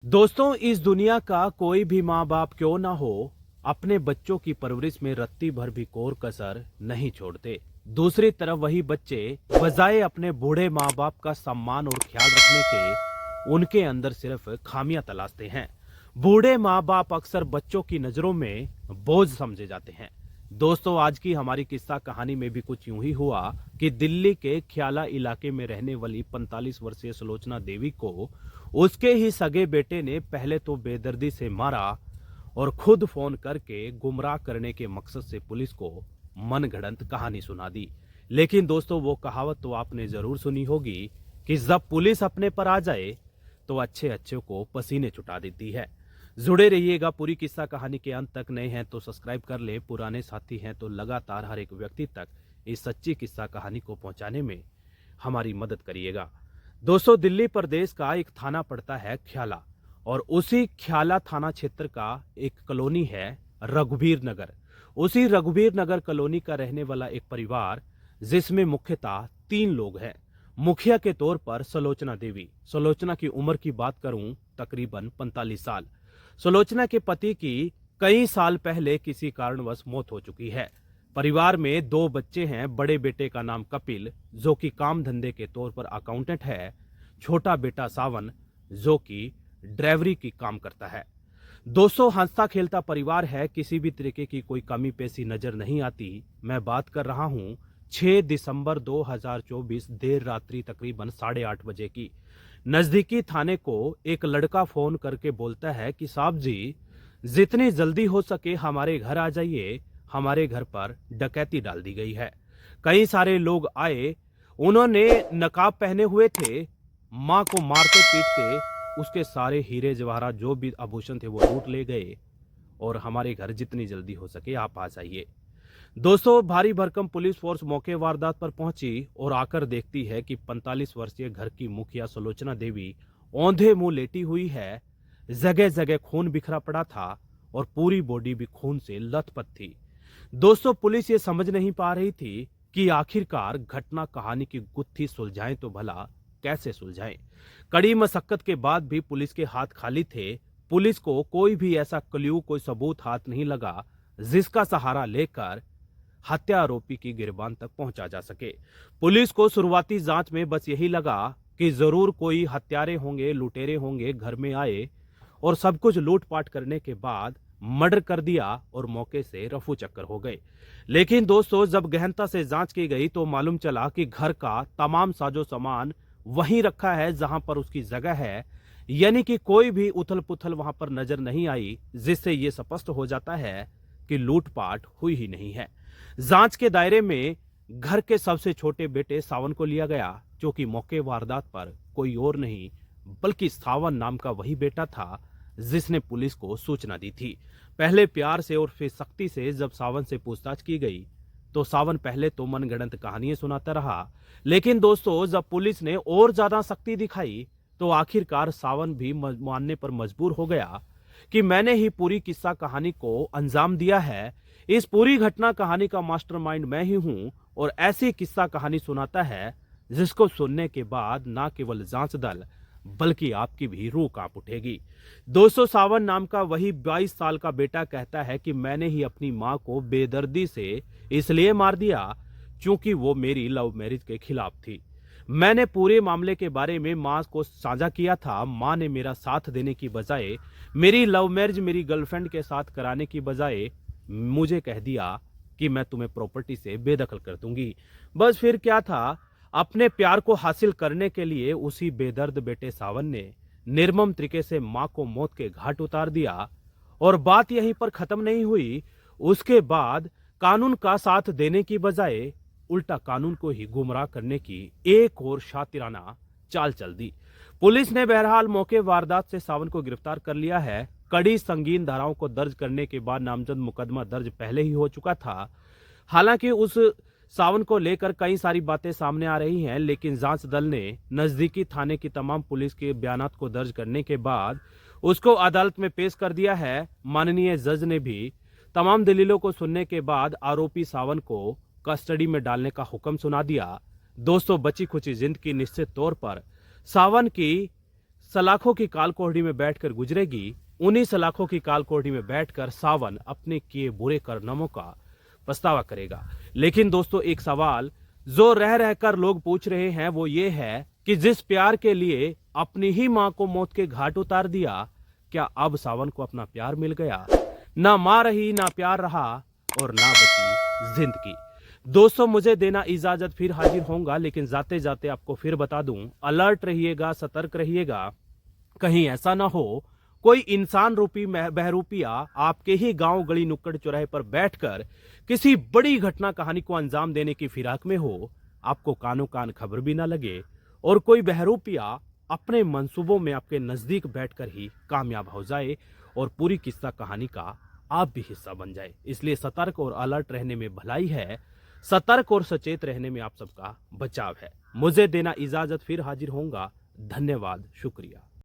दोस्तों, इस दुनिया का कोई भी माँ बाप क्यों ना हो, अपने बच्चों की परवरिश में रत्ती भर भी कोर कसर नहीं छोड़ते। दूसरी तरफ वही बच्चे बजाय अपने बूढ़े माँ बाप का सम्मान और ख्याल रखने के उनके अंदर सिर्फ खामियां तलाशते हैं। बूढ़े माँ बाप अक्सर बच्चों की नजरों में बोझ समझे जाते हैं। दोस्तों, आज की हमारी किस्सा कहानी में भी कुछ यूं ही हुआ कि दिल्ली के ख्याला इलाके में रहने वाली 45 वर्षीय सुलोचना देवी को उसके ही सगे बेटे ने पहले तो बेदर्दी से मारा और खुद फोन करके गुमराह करने के मकसद से पुलिस को मनगढ़ंत कहानी सुना दी। लेकिन दोस्तों, वो कहावत तो आपने जरूर सुनी होगी कि जब पुलिस अपने पर आ जाए तो अच्छे अच्छे को पसीने छुटा देती है। जुड़े रहिएगा पूरी किस्सा कहानी के अंत तक। नए हैं तो सब्सक्राइब कर ले, पुराने साथी हैं तो लगातार हर एक व्यक्ति तक इस सच्ची किस्सा कहानी को पहुंचाने में हमारी मदद करिएगा। दोस्तों, दिल्ली प्रदेश का एक थाना पड़ता है ख्याला, और उसी ख्याला थाना क्षेत्र का एक कॉलोनी है रघुवीर नगर। उसी रघुवीर नगर कॉलोनी का रहने वाला एक परिवार, जिसमें मुख्यतः 3 लोग हैं। मुखिया के तौर पर सुलोचना देवी। सुलोचना की उम्र की बात करूं, तकरीबन 45 साल। सुलोचना के पति की कई साल पहले किसी कारणवश मौत हो चुकी है। परिवार में 2 बच्चे हैं। बड़े बेटे का नाम कपिल, जो कि काम धंधे के तौर पर अकाउंटेंट है। छोटा बेटा सावन, जो कि ड्राइवरी की काम करता है। 200 हंसता खेलता परिवार है। किसी भी तरीके की कोई कमी पेशी नजर नहीं आती। मैं बात कर रहा हूं 6 दिसंबर 2024 देर रात्रि तकरीबन 8:30 बजे की। नजदीकी थाने को एक लड़का फोन करके बोलता है कि साहब जी, जितनी जल्दी हो सके हमारे घर आ जाइए, हमारे घर पर डकैती डाल दी गई है। कई सारे लोग आए, उन्होंने नकाब पहने हुए थे, मां को मारते पीटते उसके सारे हीरे जवाहरात जो भी आभूषण थे वो लूट ले गए, और हमारे घर जितनी जल्दी हो सके आप आ जाइए। दोस्तों, भारी भरकम पुलिस फोर्स मौके वारदात पर पहुंची और आकर देखती है कि 45 वर्षीय घर की मुखिया सुलोचना देवी औंधे मुंह लेटी हुई है। जगह जगह खून बिखरा पड़ा था और पूरी बॉडी भी खून से लथपथ थी। दोस्तों, पुलिस ये समझ नहीं पा रही थी कि आखिरकार घटना कहानी की गुत्थी सुलझाएं तो भला कैसे सुलझाएं। कड़ी मशक्कत के बाद भी पुलिस के हाथ खाली थे। पुलिस को कोई भी ऐसा क्ल्यू, कोई सबूत हाथ नहीं लगा जिसका सहारा लेकर हत्या आरोपी की गिरबान तक पहुंचा जा सके। पुलिस को शुरुआती जांच में बस यही लगा कि जरूर कोई हत्यारे होंगे, लुटेरे होंगे, घर में आए और सब कुछ लूटपाट करने के बाद मर्डर कर दिया और मौके से रफू चक्कर हो गए। लेकिन दोस्तों, जब गहनता से जांच की गई तो मालूम चला कि घर का तमाम साजो सामान वहीं रखा है जहां पर उसकी जगह है। यानी कि कोई भी उथल पुथल वहां पर नजर नहीं आई, जिससे यह स्पष्ट हो जाता है कि लूटपाट हुई ही नहीं है। जांच के दायरे में घर के सबसे छोटे बेटे सावन को लिया गया, जो कि मौके वारदात पर कोई और नहीं बल्कि सावन नाम का वही बेटा था जिसने पुलिस को सूचना दी थी। पहले प्यार से और फिर सख्ती से जब सावन से पूछताछ की गई तो सावन पहले तो मनगढ़ंत कहानियां सुनाता रहा, लेकिन दोस्तों, जब पुलिस ने और ज्यादा सख्ती दिखाई तो आखिरकार सावन भी मानने पर मजबूर हो गया कि मैंने ही पूरी किस्सा कहानी को अंजाम दिया है। इस पूरी घटना कहानी का मास्टरमाइंड मैं ही हूं, और ऐसी किस्सा कहानी सुनाता है जिसको सुनने के बाद ना केवल जांच दल बल्कि आपकी भी रूह कांप उठेगी। दोस्तों, सावन नाम का वही 22 साल का बेटा कहता है कि मैंने ही अपनी मां को बेदर्दी से इसलिए मार दिया क्योंकि वो मेरी लव मैरिज के खिलाफ थी। मैंने पूरे मामले के बारे में मां को साझा किया था। मां ने मेरा साथ देने की बजाय, मेरी लव मैरिज मेरी गर्लफ्रेंड के साथ कराने की बजाय मुझे कह दिया कि मैं तुम्हें प्रॉपर्टी से बेदखल कर दूंगी। बस फिर क्या था, अपने प्यार को हासिल करने के लिए उसी बेदर्द बेटे सावन ने निर्मम तरीके से मां को मौत के घाट उतार दिया। और बात यहीं पर खत्म नहीं हुई। उसके बाद कानून का साथ देने की बजाय उल्टा कानून को ही गुमराह करने की एक और शातिराना चाल चल दी। पुलिस ने बहरहाल मौके वारदात से सावन को गिरफ्तार कर लिया है। कड़ी संगीन धाराओं को दर्ज करने के बाद नामजद मुकदमा दर्ज पहले ही हो चुका था। हालांकि उस सावन को लेकर कई सारी बातें सामने आ रही हैं, लेकिन जांच दल ने नजदीकी थाने की तमाम पुलिस के बयानात को दर्ज करने के बाद उसको अदालत में पेश कर दिया है। माननीय जज ने भी तमाम दलीलों को सुनने के बाद आरोपी सावन को कस्टडी में डालने का हुक्म सुना दिया। दोस्तों, बची खुची जिंदगी निश्चित तौर पर सावन की सलाखों की कालकोठरी में बैठकर गुजरेगी, उन्हीं सलाखों की कालकोठरी में बैठकर सावन अपने किए बुरे करनमों का पछतावा करेगा। लेकिन दोस्तों, एक सवाल जो रह रहकर लोग पूछ रहे हैं वो ये है कि जिस प्यार के लिए अपनी ही मां को मौत के घाट उतार दिया, क्या अब सावन को अपना प्यार मिल गया? ना मां रही, ना प्यार रहा और ना बची जिंदगी। दोस्तों, मुझे देना इजाजत, फिर हाजिर होऊंगा, लेकिन जाते जाते आपको फिर बता दूं, अलर्ट रहिएगा, सतर्क रहिएगा, कहीं ऐसा ना हो कोई इंसान रूपी बहरूपिया आपके ही गांव गली नुक्कड़ चौराहे पर बैठकर किसी बड़ी घटना कहानी को अंजाम देने की फिराक में हो, आपको कानों कान खबर भी ना लगे और कोई बहरूपिया अपने मंसूबों में आपके नजदीक बैठकर ही कामयाब हो जाए और पूरी किस्सा कहानी का आप भी हिस्सा बन जाए। इसलिए सतर्क और अलर्ट रहने में भलाई है, सतर्क और सचेत रहने में आप सबका बचाव है। मुझे देना इजाजत, फिर हाजिर होऊंगा। धन्यवाद, शुक्रिया।